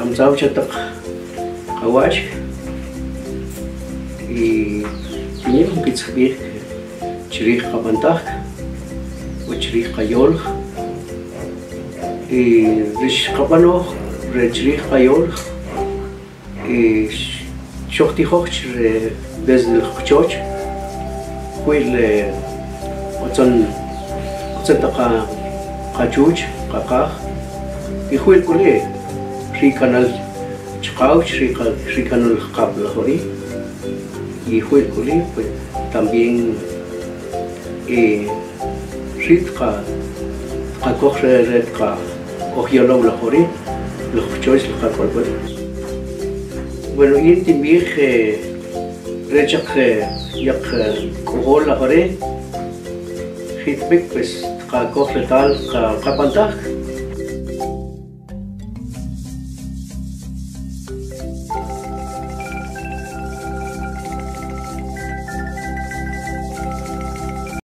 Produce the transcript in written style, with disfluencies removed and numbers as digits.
kamsaw chatak kawash y tiene que subir chirij kabantak o chirij kayol y rish kabano re chirij kayol y shokti hoch re desde el choch kuil otson taka kachuch kakah y kuil kuli ricanal chkauch ricanal kabla hori y kuil kuli pues también rit ka kokre red ka ojiolo la hori los choice la kolbol bueno y timir rechak yak kohol la hori hitbik pues ka kokre tal ka kapantak